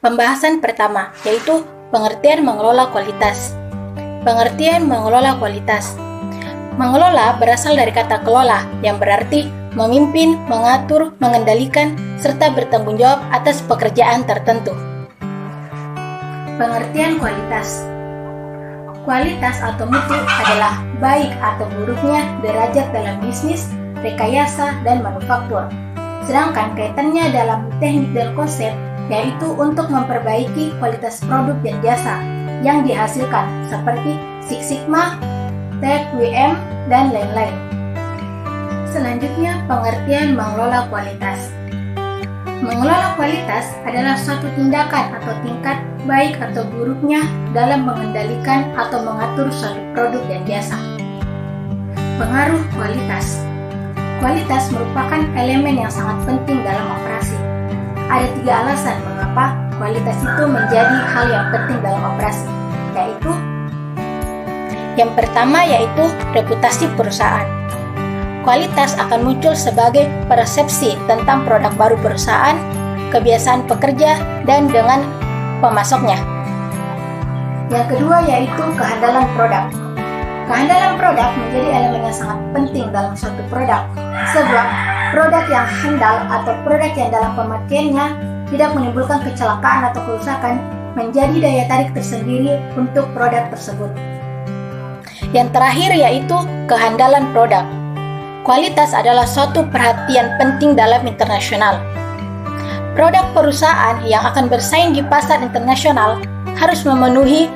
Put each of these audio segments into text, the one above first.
Pembahasan pertama yaitu pengertian mengelola kualitas. Pengertian mengelola kualitas. Mengelola berasal dari kata kelola yang berarti memimpin, mengatur, mengendalikan, serta bertanggung jawab atas pekerjaan tertentu. Pengertian kualitas. Kualitas atau mutu adalah baik atau buruknya derajat dalam bisnis, rekayasa, dan manufaktur. Sedangkan kaitannya dalam teknik dan konsep yaitu untuk memperbaiki kualitas produk dan jasa yang dihasilkan seperti Six Sigma, TQM, dan lain-lain. Selanjutnya, pengertian mengelola kualitas. Mengelola kualitas adalah suatu tindakan atau tingkat baik atau buruknya dalam mengendalikan atau mengatur suatu produk dan jasa. Pengaruh kualitas. Kualitas merupakan elemen yang sangat penting dalam operasi. Ada 3 alasan mengapa kualitas itu menjadi hal yang penting dalam operasi, yaitu yang pertama yaitu reputasi perusahaan. Kualitas akan muncul sebagai persepsi tentang produk baru perusahaan, kebiasaan pekerja, dan dengan pemasoknya. Yang kedua yaitu kehandalan produk. Kehandalan produk menjadi elemen yang sangat penting dalam suatu produk, sebab produk yang handal atau produk yang dalam pemakaiannya tidak menimbulkan kecelakaan atau kerusakan menjadi daya tarik tersendiri untuk produk tersebut. Yang terakhir yaitu kehandalan produk. Kualitas adalah suatu perhatian penting dalam internasional. Produk perusahaan yang akan bersaing di pasar internasional harus memenuhi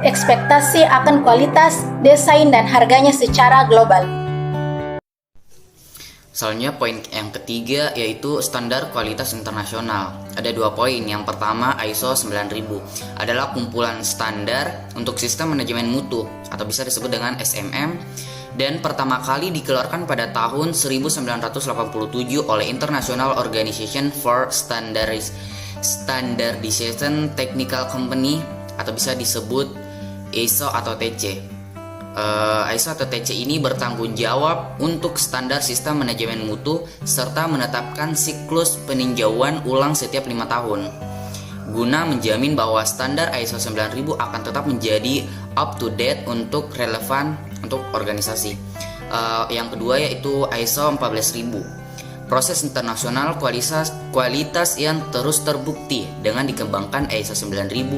ekspektasi akan kualitas, desain, dan harganya secara global. Selanjutnya poin yang ketiga yaitu standar kualitas internasional. Ada 2 poin. Yang pertama, ISO 9000 adalah kumpulan standar untuk sistem manajemen mutu atau bisa disebut dengan SMM, dan pertama kali dikeluarkan pada tahun 1987 oleh International Organization for Standardization Technical Company atau bisa disebut ISO atau TC. ISO atau TC ini bertanggung jawab untuk standar sistem manajemen mutu serta menetapkan siklus peninjauan ulang setiap 5 tahun guna menjamin bahwa standar ISO 9000 akan tetap menjadi up to date untuk relevan untuk organisasi. Yang kedua yaitu ISO 14000. Proses internasional kualitas yang terus terbukti dengan dikembangkan ISO 9000.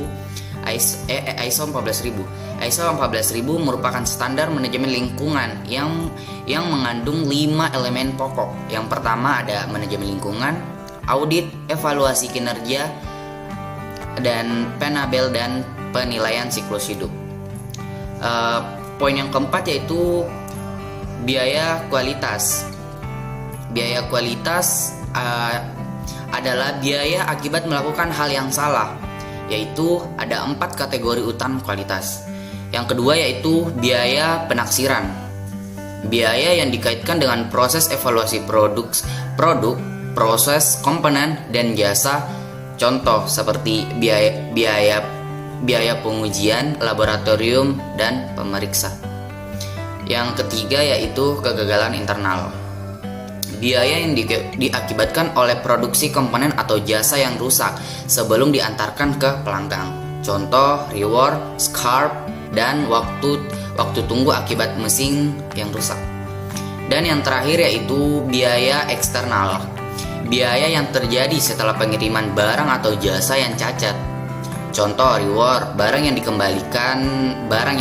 ISO 14000. ISO 14000 merupakan standar manajemen lingkungan yang mengandung 5 elemen pokok. Yang pertama ada manajemen lingkungan, audit, evaluasi kinerja, dan penabel dan penilaian siklus hidup. Poin yang keempat yaitu biaya kualitas. Biaya kualitas adalah biaya akibat melakukan hal yang salah, yaitu ada 4 kategori utama kualitas. Yang kedua yaitu biaya penaksiran. Biaya yang dikaitkan dengan proses evaluasi produk, proses, komponen, dan jasa. Contoh seperti biaya pengujian, laboratorium, dan pemeriksa. Yang ketiga yaitu kegagalan internal. Biaya yang diakibatkan oleh produksi komponen atau jasa yang rusak sebelum diantarkan ke pelanggan. Contoh reward, scrap, dan waktu tunggu akibat mesin yang rusak. Dan yang terakhir yaitu biaya eksternal. Biaya yang terjadi setelah pengiriman barang atau jasa yang cacat. Contoh reward, barang yang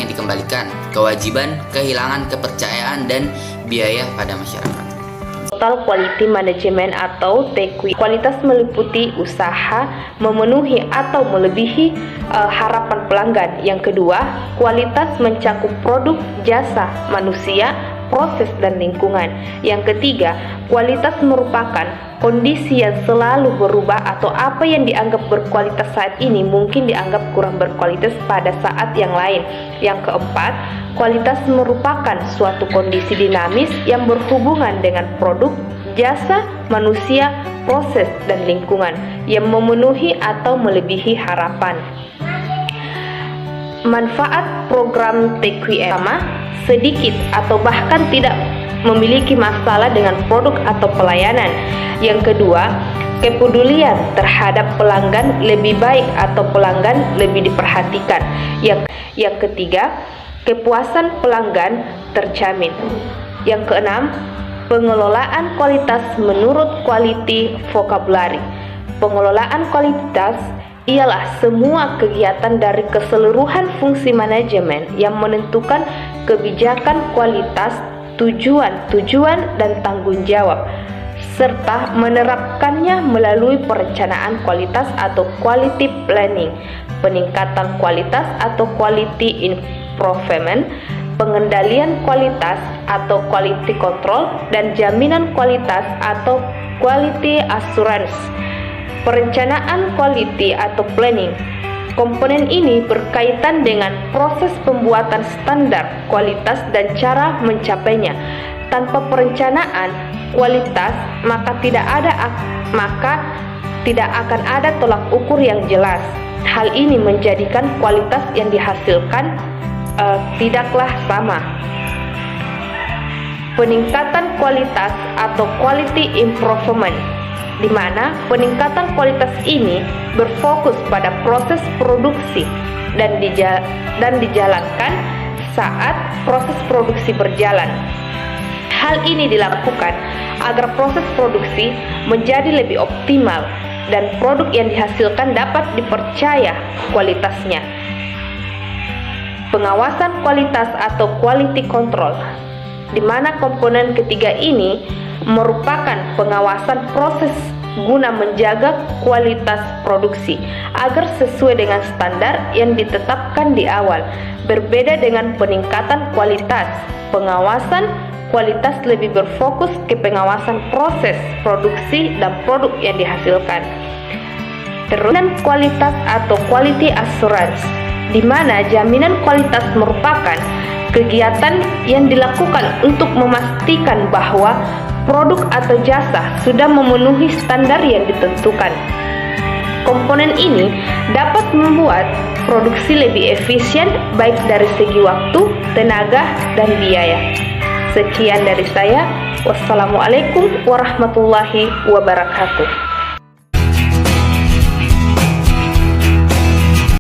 dikembalikan, kewajiban, kehilangan kepercayaan, dan biaya pada masyarakat. Total Quality Management atau TQM. Kualitas meliputi usaha memenuhi atau melebihi harapan pelanggan. Yang kedua, kualitas mencakup produk, jasa, manusia, proses, dan lingkungan. Yang ketiga, kualitas merupakan kondisi yang selalu berubah atau apa yang dianggap berkualitas saat ini mungkin dianggap kurang berkualitas pada saat yang lain. Yang keempat, kualitas merupakan suatu kondisi dinamis yang berhubungan dengan produk, jasa, manusia, proses, dan lingkungan yang memenuhi atau melebihi harapan. Manfaat program TQM sama, sedikit atau bahkan tidak memiliki masalah dengan produk atau pelayanan. Yang kedua, kepedulian terhadap pelanggan lebih baik atau pelanggan lebih diperhatikan. Yang ketiga, kepuasan pelanggan terjamin. Yang keenam, pengelolaan kualitas menurut quality vocabulary. Pengelolaan kualitas ialah semua kegiatan dari keseluruhan fungsi manajemen yang menentukan kebijakan kualitas, tujuan, dan tanggung jawab, serta menerapkannya melalui perencanaan kualitas atau quality planning, peningkatan kualitas atau quality improvement, pengendalian kualitas atau quality control, dan jaminan kualitas atau quality assurance. Perencanaan quality atau planning. Komponen ini berkaitan dengan proses pembuatan standar kualitas dan cara mencapainya. Tanpa perencanaan kualitas, maka tidak akan ada tolak ukur yang jelas. Hal ini menjadikan kualitas yang dihasilkan tidaklah sama. Peningkatan kualitas atau quality improvement, di mana peningkatan kualitas ini berfokus pada proses produksi dan dijalankan saat proses produksi berjalan. Hal ini dilakukan agar proses produksi menjadi lebih optimal dan produk yang dihasilkan dapat dipercaya kualitasnya. Pengawasan kualitas atau quality control, di mana komponen ketiga ini merupakan pengawasan proses guna menjaga kualitas produksi agar sesuai dengan standar yang ditetapkan di awal. Berbeda dengan peningkatan kualitas, pengawasan kualitas lebih berfokus ke pengawasan proses produksi dan produk yang dihasilkan. Jaminan kualitas atau quality assurance, di mana jaminan kualitas merupakan kegiatan yang dilakukan untuk memastikan bahwa produk atau jasa sudah memenuhi standar yang ditentukan. Komponen ini dapat membuat produksi lebih efisien baik dari segi waktu, tenaga, dan biaya. Sekian dari saya. Wassalamualaikum warahmatullahi wabarakatuh.